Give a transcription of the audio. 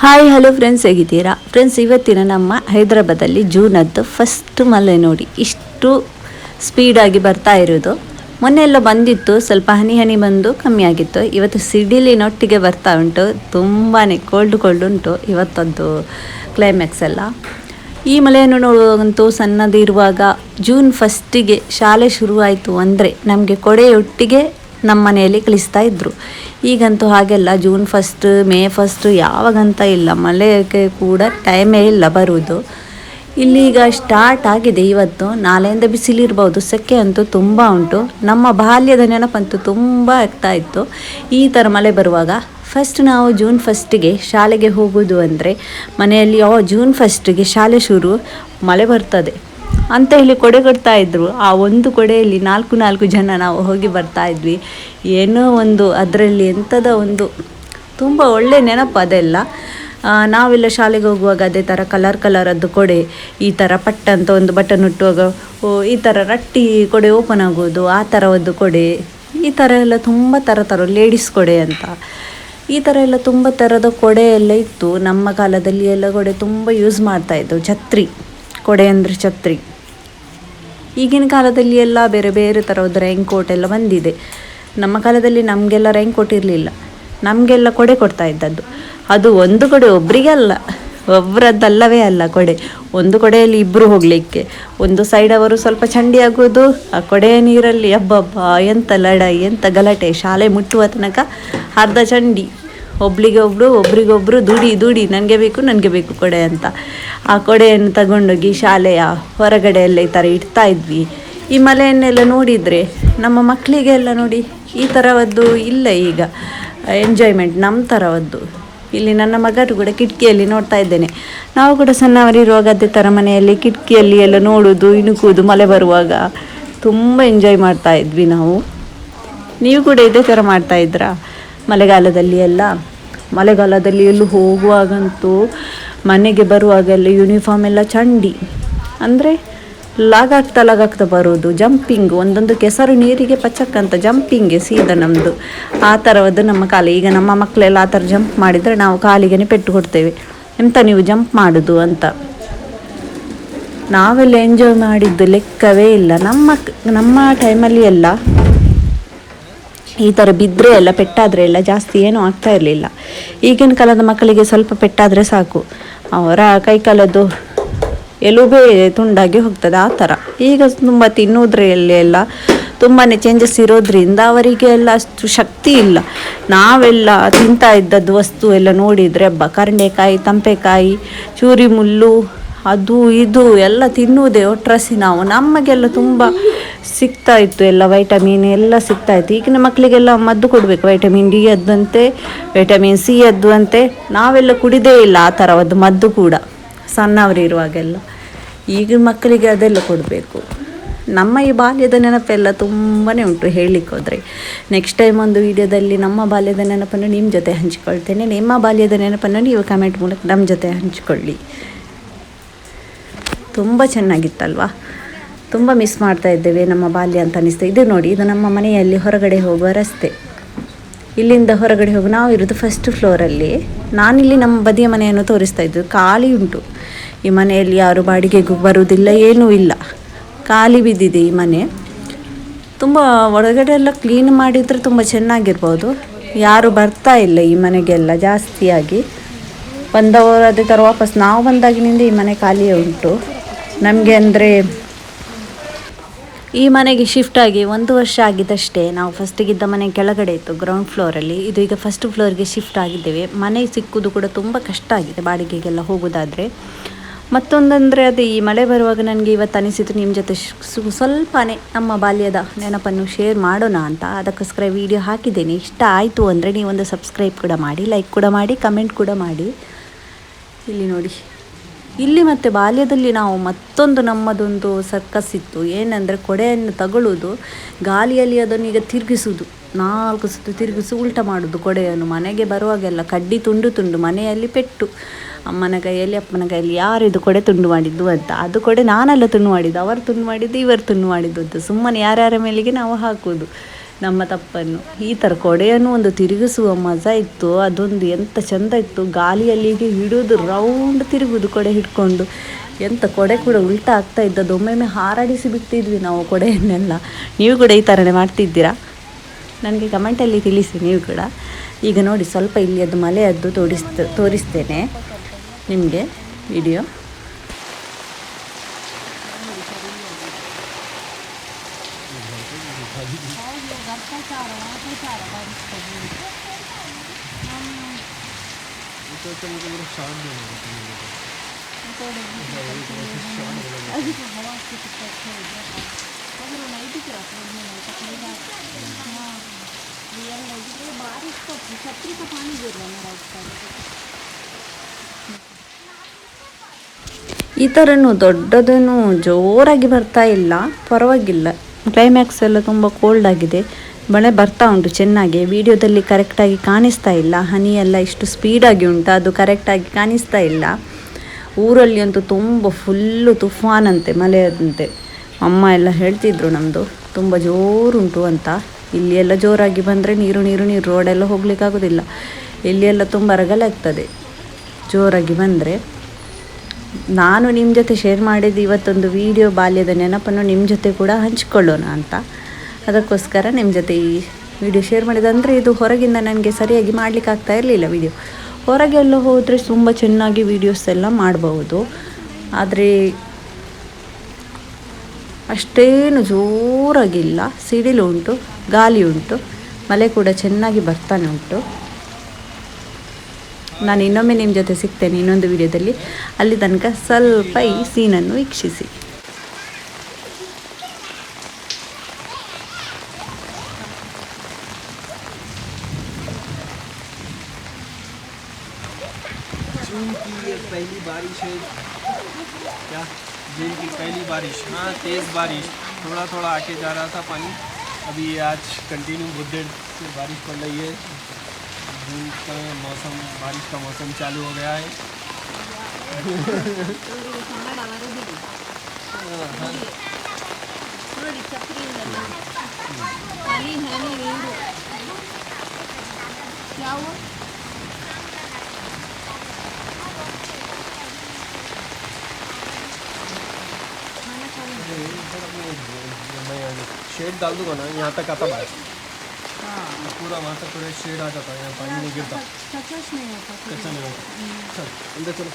Hi hello friends, ಹೇಗಿದ್ದೀರಾ friends? ಇವತ್ತಿನ ನಮ್ಮ ಹೈದರಾಬಾದಲ್ಲಿ ಜೂನದ್ದು ಫಸ್ಟ್ ಮಳೆ ನೋಡಿ, ಇಷ್ಟು ಸ್ಪೀಡಾಗಿ ಬರ್ತಾ ಇರೋದು. ಮೊನ್ನೆ ಎಲ್ಲ ಬಂದಿತ್ತು, ಸ್ವಲ್ಪ ಹನಿ ಹನಿ ಬಂದು ಕಮ್ಮಿ ಆಗಿತ್ತು. ಇವತ್ತು ಸಿಡಿಲಿನೊಟ್ಟಿಗೆ ಬರ್ತಾ ಉಂಟು, ತುಂಬಾ ಕೋಲ್ಡ್ ಉಂಟು ಇವತ್ತದ್ದು ಕ್ಲೈಮ್ಯಾಕ್ಸ್ ಎಲ್ಲ. ಈ ಮಳೆಯನ್ನು ನೋಡುವಾಗಂತೂ ಸಣ್ಣದಿರುವಾಗ ಜೂನ್ ಫಸ್ಟಿಗೆ ಶಾಲೆ ಶುರುವಾಯಿತು ಅಂದರೆ ನಮಗೆ ಕೊಡೆಯೊಟ್ಟಿಗೆ ನಮ್ಮ ಮನೆಯಲ್ಲಿ ಕಳಿಸ್ತಾ ಇದ್ದರು. ಈಗಂತೂ ಹಾಗೆಲ್ಲ ಜೂನ್ ಫಸ್ಟ್, ಮೇ ಫಸ್ಟು ಯಾವಾಗಂತ ಇಲ್ಲ, ಮಳೆಗೆ ಕೂಡ ಟೈಮೇ ಇಲ್ಲ ಬರುವುದು. ಇಲ್ಲೀಗ ಸ್ಟಾರ್ಟ್ ಆಗಿದೆ. ಇವತ್ತು ನಾಳೆಯಿಂದ ಬಿಸಿಲಿರ್ಬೋದು, ಸೆಕೆ ಅಂತೂ ತುಂಬ ಉಂಟು. ನಮ್ಮ ಬಾಲ್ಯದ ನೆನಪಂತೂ ತುಂಬ ಆಗ್ತಾ ಇತ್ತು ಈ ಥರ ಮಳೆ ಬರುವಾಗ. ಫಸ್ಟ್ ನಾವು ಜೂನ್ ಫಸ್ಟಿಗೆ ಶಾಲೆಗೆ ಹೋಗೋದು ಅಂದರೆ ಮನೆಯಲ್ಲಿ ಜೂನ್ ಫಸ್ಟಿಗೆ ಶಾಲೆ ಶುರು, ಮಳೆ ಬರ್ತದೆ ಅಂತ ಹೇಳಿ ಕೊಡೆ ಕೊಡ್ತಾ ಇದ್ರು. ಆ ಒಂದು ಕೊಡೆಯಲ್ಲಿ ನಾಲ್ಕು ಜನ ನಾವು ಹೋಗಿ ಬರ್ತಾ ಇದ್ವಿ. ಏನೋ ಒಂದು ಅದರಲ್ಲಿ ಎಂಥದ ಒಂದು ತುಂಬ ಒಳ್ಳೆ ನೆನಪು ಅದೆಲ್ಲ. ನಾವೆಲ್ಲ ಶಾಲೆಗೆ ಹೋಗುವಾಗ ಅದೇ ಥರ ಕಲರದ್ದು ಕೊಡೆ, ಈ ಥರ ಪಟ್ಟಂತ ಒಂದು ಬಟನ್ ಹುಟ್ಟುವಾಗ ಈ ಥರ ರಟ್ಟಿ ಕೊಡೆ ಓಪನ್ ಆಗೋದು, ಆ ಥರ ಒಂದು ಕೊಡೆ, ಈ ಥರ ಎಲ್ಲ ತುಂಬ ಥರ ಲೇಡೀಸ್ ಕೊಡೆ ಅಂತ, ಈ ಥರ ಎಲ್ಲ ತುಂಬ ಥರದ ಕೊಡೆ ಎಲ್ಲ ಇತ್ತು. ನಮ್ಮ ಕಾಲದಲ್ಲಿ ಎಲ್ಲ ಕೊಡೆ ತುಂಬ ಯೂಸ್ ಮಾಡ್ತಾಯಿದ್ದು. ಛತ್ರಿ, ಕೊಡೆ ಅಂದರೆ ಛತ್ರಿ. ಈಗಿನ ಕಾಲದಲ್ಲಿ ಎಲ್ಲ ಬೇರೆ ಬೇರೆ ಥರದ ರೈನ್ಕೋಟ್ ಎಲ್ಲ ಬಂದಿದೆ. ನಮ್ಮ ಕಾಲದಲ್ಲಿ ನಮಗೆಲ್ಲ ರೈನ್ಕೋಟ್ ಇರಲಿಲ್ಲ, ನಮಗೆಲ್ಲ ಕೊಡೆ ಕೊಡ್ತಾ ಇದ್ದದ್ದು. ಅದು ಒಂದು ಕೊಡೆ ಒಬ್ಬರಿಗೆ ಅಲ್ಲ, ಒಬ್ಬರದ್ದಲ್ಲವೇ ಅಲ್ಲ ಕೊಡೆ. ಒಂದು ಕೊಡೆಯಲ್ಲಿ ಇಬ್ಬರು ಹೋಗಲಿಕ್ಕೆ, ಒಂದು ಸೈಡ್ ಅವರು ಸ್ವಲ್ಪ ಚಂಡಿ ಆಗೋದು, ಆ ಕೊಡೆಯ ನೀರಲ್ಲಿ ಹಬ್ಬ ಎಂಥ ಲಡಾಯಿ, ಎಂಥ ಗಲಾಟೆ. ಶಾಲೆ ಮುಟ್ಟುವ ತನಕ ಅರ್ಧ ಚಂಡಿ, ಒಬ್ರಿಗೊಬ್ರು ದುಡಿ ನನಗೆ ಬೇಕು ಕೊಡೆ ಅಂತ. ಆ ಕೊಡೆಯನ್ನು ತಗೊಂಡೋಗಿ ಶಾಲೆಯ ಹೊರಗಡೆ ಎಲ್ಲ ಈ ಥರ ಇಡ್ತಾ ಇದ್ವಿ. ಈ ಮಳೆಯನ್ನೆಲ್ಲ ನೋಡಿದರೆ ನಮ್ಮ ಮಕ್ಕಳಿಗೆಲ್ಲ ನೋಡಿ ಈ ಥರವದ್ದು ಇಲ್ಲ ಈಗ ಎಂಜಾಯ್ಮೆಂಟ್ ನಮ್ಮ ಥರವದ್ದು. ಇಲ್ಲಿ ನನ್ನ ಮಗರು ಕೂಡ ಕಿಟಕಿಯಲ್ಲಿ ನೋಡ್ತಾ ಇದ್ದೇನೆ. ನಾವು ಕೂಡ ಸಣ್ಣವರಿರುವಾಗ ಅದೇ ಥರ ಮನೆಯಲ್ಲಿ ಕಿಟಕಿಯಲ್ಲಿ ಎಲ್ಲ ನೋಡೋದು, ಇಣುಕುವುದು, ಮಳೆ ಬರುವಾಗ ತುಂಬ ಎಂಜಾಯ್ ಮಾಡ್ತಾ ಇದ್ವಿ ನಾವು. ನೀವು ಕೂಡ ಇದೇ ಥರ ಮಾಡ್ತಾಯಿದ್ರಾ ಮಳೆಗಾಲದಲ್ಲಿ ಎಲ್ಲ? ಮಳೆಗಾಲದಲ್ಲಿ ಎಲ್ಲೂ ಹೋಗುವಾಗಂತೂ ಮನೆಗೆ ಬರುವಾಗೆಲ್ಲ ಯೂನಿಫಾರ್ಮ್ ಎಲ್ಲ ಚಂಡಿ ಅಂದರೆ ಲಾಗಾಗ್ತಾ ಬರೋದು. ಜಂಪಿಂಗ್, ಒಂದೊಂದು ಕೆಸರು ನೀರಿಗೆ ಪಚಕ್ಕಂತ ಜಂಪಿಂಗ್ಗೆ ಸೀದಾ ನಮ್ಮದು. ಆ ಥರದ್ದು ನಮ್ಮ ಕಾಲ. ಈಗ ನಮ್ಮ ಮಕ್ಕಳೆಲ್ಲ ಆ ಥರ ಜಂಪ್ ಮಾಡಿದರೆ ನಾವು ಕಾಲಿಗೆ ಪೆಟ್ಟು ಕೊಡ್ತೇವೆ, ಎಂತ ನೀವು ಜಂಪ್ ಮಾಡೋದು ಅಂತ. ನಾವೆಲ್ಲ ಎಂಜಾಯ್ ಮಾಡಿದ್ದು ಲೆಕ್ಕವೇ ಇಲ್ಲ. ನಮ್ಮ ಟೈಮಲ್ಲಿ ಎಲ್ಲ ಈ ಥರ ಬಿದ್ದರೆ ಎಲ್ಲ ಪೆಟ್ಟಾದರೆ ಎಲ್ಲ ಜಾಸ್ತಿ ಏನೂ ಆಗ್ತಾ ಇರಲಿಲ್ಲ. ಈಗಿನ ಕಾಲದ ಮಕ್ಕಳಿಗೆ ಸ್ವಲ್ಪ ಪೆಟ್ಟಾದರೆ ಸಾಕು, ಅವರ ಕೈಕಾಲದ್ದು ಎಲುಬೇ ತುಂಡಾಗಿ ಹೋಗ್ತದೆ ಆ ಥರ. ಈಗ ತುಂಬ ತಿನ್ನೋದ್ರಲ್ಲಿ ಎಲ್ಲ ತುಂಬಾ ಚೇಂಜಸ್ ಇರೋದ್ರಿಂದ ಅವರಿಗೆ ಎಲ್ಲ ಅಷ್ಟು ಶಕ್ತಿ ಇಲ್ಲ. ನಾವೆಲ್ಲ ತಿಂತಾ ಇದ್ದದ್ದು ವಸ್ತು ಎಲ್ಲ ನೋಡಿದರೆ ಕರಣಿಕಾಯಿ, ತಂಪೆಕಾಯಿ, ಚೂರಿ ಮುಳ್ಳು, ಅದು ಇದು ಎಲ್ಲ ತಿನ್ನುವುದೇ ಒಟ್ರಾಸಿ ನಾವು. ನಮಗೆಲ್ಲ ತುಂಬ ಸಿಗ್ತಾ ಇತ್ತು ಎಲ್ಲ, ವೈಟಮಿನ್ ಎಲ್ಲ ಸಿಗ್ತಾ ಇತ್ತು. ಈಗಿನ ಮಕ್ಕಳಿಗೆಲ್ಲ ಮದ್ದು ಕೊಡಬೇಕು, ವೈಟಮಿನ್ ಡಿ ಅದ್ದಂತೆ, ವೈಟಮಿನ್ ಸಿ ಅದ್ದು ಅಂತೆ. ನಾವೆಲ್ಲ ಕುಡಿದೇ ಇಲ್ಲ ಆ ಥರದ್ದು ಮದ್ದು ಕೂಡ ಸಣ್ಣವರಿರುವಾಗೆಲ್ಲ. ಈಗಿನ ಮಕ್ಕಳಿಗೆ ಅದೆಲ್ಲ ಕೊಡಬೇಕು. ನಮ್ಮ ಈ ಬಾಲ್ಯದ ನೆನಪೆಲ್ಲ ತುಂಬಾ ಉಂಟು ಹೇಳಲಿಕ್ಕೆ ಹೋದರೆ. ನೆಕ್ಸ್ಟ್ ಟೈಮ್ ಒಂದು ವಿಡಿಯೋದಲ್ಲಿ ನಮ್ಮ ಬಾಲ್ಯದ ನೆನಪನ್ನು ನಿಮ್ಮ ಜೊತೆ ಹಂಚಿಕೊಳ್ತೇನೆ. ನಿಮ್ಮ ಬಾಲ್ಯದ ನೆನಪನ್ನು ನೀವು ಕಮೆಂಟ್ ಮೂಲಕ ನಮ್ಮ ಜೊತೆ ಹಂಚಿಕೊಳ್ಳಿ. ತುಂಬ ಚೆನ್ನಾಗಿತ್ತಲ್ವಾ? ತುಂಬ ಮಿಸ್ ಮಾಡ್ತಾ ಇದ್ದೇವೆ ನಮ್ಮ ಬಾಲ್ಯ ಅಂತ ಅನಿಸ್ತದೆ. ಇದು ನೋಡಿ, ಇದು ನಮ್ಮ ಮನೆಯಲ್ಲಿ ಹೊರಗಡೆ ಹೋಗುವ ರಸ್ತೆ. ಇಲ್ಲಿಂದ ಹೊರಗಡೆ ಹೋಗಿ ನಾವು ಇರೋದು ಫಸ್ಟ್ ಫ್ಲೋರಲ್ಲಿ. ನಾನಿಲ್ಲಿ ನಮ್ಮ ಬದಿಯ ಮನೆಯನ್ನು ತೋರಿಸ್ತಾ ಇದ್ದು. ಖಾಲಿ ಉಂಟು ಈ ಮನೆಯಲ್ಲಿ, ಯಾರು ಬಾಡಿಗೆಗೂ ಬರುವುದಿಲ್ಲ, ಏನೂ ಇಲ್ಲ, ಖಾಲಿ ಬಿದ್ದಿದೆ ಈ ಮನೆ. ತುಂಬ ಒಳಗಡೆ ಎಲ್ಲ ಕ್ಲೀನ್ ಮಾಡಿದರೆ ತುಂಬ ಚೆನ್ನಾಗಿರ್ಬೋದು. ಯಾರು ಬರ್ತಾ ಇಲ್ಲ ಈ ಮನೆಗೆಲ್ಲ ಜಾಸ್ತಿಯಾಗಿ. ಬಂದವರು ಅದೇ ಥರ ವಾಪಸ್ ನಾವು ಬಂದಾಗಿನಿಂದ ಈ ಮನೆ ಖಾಲಿಯೇ ಉಂಟು ನಮಗೆ. ಅಂದರೆ ಈ ಮನೆಗೆ ಶಿಫ್ಟ್ ಆಗಿ 1 ವರ್ಷ ಆಗಿದ್ದಷ್ಟೇ. ನಾವು ಫಸ್ಟಿಗಿದ್ದ ಮನೆ ಕೆಳಗಡೆ ಇತ್ತು, ಗ್ರೌಂಡ್ ಫ್ಲೋರಲ್ಲಿ. ಇದು ಈಗ ಫಸ್ಟ್ ಫ್ಲೋರ್ಗೆ ಶಿಫ್ಟ್ ಆಗಿದ್ದೇವೆ. ಮನೆ ಸಿಕ್ಕುವುದು ಕೂಡ ತುಂಬ ಕಷ್ಟ ಆಗಿದೆ ಬಾಡಿಗೆಗೆಲ್ಲ ಹೋಗೋದಾದರೆ. ಮತ್ತೊಂದಂದರೆ ಅದು ಈ ಮಳೆ ಬರುವಾಗ ನನಗೆ ಇವತ್ತು ಅನಿಸಿತು ನಿಮ್ಮ ಜೊತೆ ಸ್ವಲ್ಪನೇ ನಮ್ಮ ಬಾಲ್ಯದ ನೆನಪನ್ನು ಶೇರ್ ಮಾಡೋಣ ಅಂತ. ಅದಕ್ಕೋಸ್ಕರ ವಿಡಿಯೋ ಹಾಕಿದ್ದೇನೆ. ಇಷ್ಟ ಆಯಿತು ಅಂದರೆ ನೀವೊಂದು ಸಬ್ಸ್ಕ್ರೈಬ್ ಕೂಡ ಮಾಡಿ, ಲೈಕ್ ಕೂಡ ಮಾಡಿ, ಕಮೆಂಟ್ ಕೂಡ ಮಾಡಿ. ಇಲ್ಲಿ ನೋಡಿ, ಇಲ್ಲಿ ಮತ್ತು ಬಾಲ್ಯದಲ್ಲಿ ನಾವು ಮತ್ತೊಂದು ನಮ್ಮದೊಂದು ಸರ್ಕಸ್ ಇತ್ತು. ಏನಂದರೆ ಕೊಡೆಯನ್ನು ತಗೊಳ್ಳೋದು, ಗಾಳಿಯಲ್ಲಿ ಅದನ್ನು ಈಗ ತಿರುಗಿಸೋದು, 4 ಸುತ್ತು ತಿರುಗಿಸಿ ಉಲ್ಟ ಮಾಡೋದು ಕೊಡೆಯನ್ನು. ಮನೆಗೆ ಬರುವಾಗೆಲ್ಲ ಕಡ್ಡಿ ತುಂಡು ಮನೆಯಲ್ಲಿ ಪೆಟ್ಟು, ಅಮ್ಮನ ಕೈಯಲ್ಲಿ ಅಪ್ಪನ ಕೈಯಲ್ಲಿ ಯಾರಿದು ಕೊಡೆ ತುಂಡು ಮಾಡಿದ್ದು ಅಂತ. ಅದು ಕೊಡೆ ನಾನೆಲ್ಲ ತುಂಡು ಮಾಡಿದ್ದು, ಅವರು ತುಂಡು ಮಾಡಿದ್ದು, ಇವರು ತುಂಡು ಮಾಡಿದ್ದು ಅಂತ ಸುಮ್ಮನೆ ಯಾರ್ಯಾರ ಮೇಲಿಗೆ ನಾವು ಹಾಕೋದು. ನಮ್ಮ ತಪ್ಪನ್ನು. ಈ ಥರ ಕೊಡೆಯನ್ನು ಒಂದು ತಿರುಗಿಸುವ ಮಜಾ ಇತ್ತು, ಅದೊಂದು ಎಂತ ಚೆಂದ ಇತ್ತು. ಗಾಳಿಯಲ್ಲಿ ಹೀಗೆ ಹಿಡಿಯೋದು, ರೌಂಡ್ ತಿರುಗುದು ಕೊಡೆ ಹಿಡ್ಕೊಂಡು. ಎಂತ ಕೊಡೆ ಕೂಡ ಉಲ್ಟಾ ಆಗ್ತಾ ಇದ್ದದ್ದು, ಒಮ್ಮೊಮ್ಮೆ ಹಾರಾಡಿಸಿ ಬಿಡ್ತಿದ್ವಿ ನಾವು ಕೊಡೆಯನ್ನೆಲ್ಲ. ನೀವು ಕೂಡ ಈ ಥರನೇ ಮಾಡ್ತಿದ್ದೀರಾ? ನನಗೆ ಕಮೆಂಟಲ್ಲಿ ತಿಳಿಸಿ ನೀವು ಕೂಡ. ಈಗ ನೋಡಿ ಸ್ವಲ್ಪ ಇಲ್ಲಿ ಅದು ಮಲೆಯದ್ದು ತೋರಿಸ್ತೇನೆ ನಿಮಗೆ ವಿಡಿಯೋ. ಈ ಥರನೂ ದೊಡ್ಡದೇನು ಜೋರಾಗಿ ಬರ್ತಾ ಇಲ್ಲ, ಪರವಾಗಿಲ್ಲ. ಕ್ಲೈಮ್ಯಾಕ್ಸ್ ಎಲ್ಲ ತುಂಬ ಕೋಲ್ಡ್ ಆಗಿದೆ, ಮಳೆ ಬರ್ತಾ ಉಂಟು ಚೆನ್ನಾಗಿ. ವಿಡಿಯೋದಲ್ಲಿ ಕರೆಕ್ಟಾಗಿ ಕಾಣಿಸ್ತಾ ಇಲ್ಲ, ಹನಿ ಎಲ್ಲ ಇಷ್ಟು ಸ್ಪೀಡಾಗಿ ಉಂಟು, ಅದು ಕರೆಕ್ಟಾಗಿ ಕಾಣಿಸ್ತಾ ಇಲ್ಲ. ಊರಲ್ಲಿ ಅಂತೂ ತುಂಬ ಫುಲ್ಲು ತುಫಾನಂತೆ, ಮಳೆಯಂತೆ. ಅಮ್ಮ ಎಲ್ಲ ಹೇಳ್ತಿದ್ರು ನಮ್ಮದು ತುಂಬ ಜೋರುಂಟು ಅಂತ. ಇಲ್ಲಿ ಎಲ್ಲ ಜೋರಾಗಿ ಬಂದರೆ ನೀರು ರೋಡೆಲ್ಲ ಹೋಗ್ಲಿಕ್ಕಾಗೋದಿಲ್ಲ. ಇಲ್ಲಿ ಎಲ್ಲ ತುಂಬ ರಗಲಾಗ್ತದೆ ಜೋರಾಗಿ ಬಂದರೆ. ನಾನು ನಿಮ್ಮ ಜೊತೆ ಶೇರ್ ಮಾಡಿದ್ದು ಇವತ್ತೊಂದು ವಿಡಿಯೋ, ಬಾಲ್ಯದ ನೆನಪನ್ನು ನಿಮ್ಮ ಜೊತೆ ಕೂಡ ಹಂಚಿಕೊಳ್ಳೋಣ ಅಂತ. ಅದಕ್ಕೋಸ್ಕರ ನಿಮ್ಮ ಜೊತೆ ಈ ವಿಡಿಯೋ ಶೇರ್ ಮಾಡಿದಂದರೆ, ಇದು ಹೊರಗಿಂದ ನನಗೆ ಸರಿಯಾಗಿ ಮಾಡಲಿಕ್ಕೆ ಆಗ್ತಾ ಇರಲಿಲ್ಲ ವಿಡಿಯೋ. ಹೊರಗೆಲ್ಲ ಹೋದರೆ ತುಂಬ ಚೆನ್ನಾಗಿ ವೀಡಿಯೋಸ್ ಎಲ್ಲ ಮಾಡಬಹುದು, ಆದರೆ ಅಷ್ಟೇನು ಜೋರಾಗಿಲ್ಲ. ಸಿಡಿಲು ಉಂಟು, ಗಾಳಿ ಉಂಟು, ಮಳೆ ಕೂಡ ಚೆನ್ನಾಗಿ ಬರ್ತಾನೆ ಉಂಟು. ನಾನು ಇನ್ನೊಮ್ಮೆ ನಿಮ್ಮ ಜೊತೆ ಸಿಗ್ತೇನೆ ಇನ್ನೊಂದು ವಿಡಿಯೋದಲ್ಲಿ. ಅಲ್ಲಿ ತನಕ ಸ್ವಲ್ಪ ಈ ಸೀನನ್ನು ವೀಕ್ಷಿಸಿ. जून की ये पहली बारिश है क्या? जून की पहली बारिश, हाँ तेज़ बारिश, थोड़ा थोड़ा आके जा रहा था पानी. अभी आज कंटिन्यू बहुत देर से बारिश पड़ रही है. जून का मौसम, बारिश का मौसम चालू हो गया है. शेड डाल दूंगा ना, यहाँ तक आता बारिश. पूरा वहाँ तक पूरा शेड आ जाता है, यहाँ पानी नहीं गिरता, कच्चा नहीं होता. चल अंदर चलो.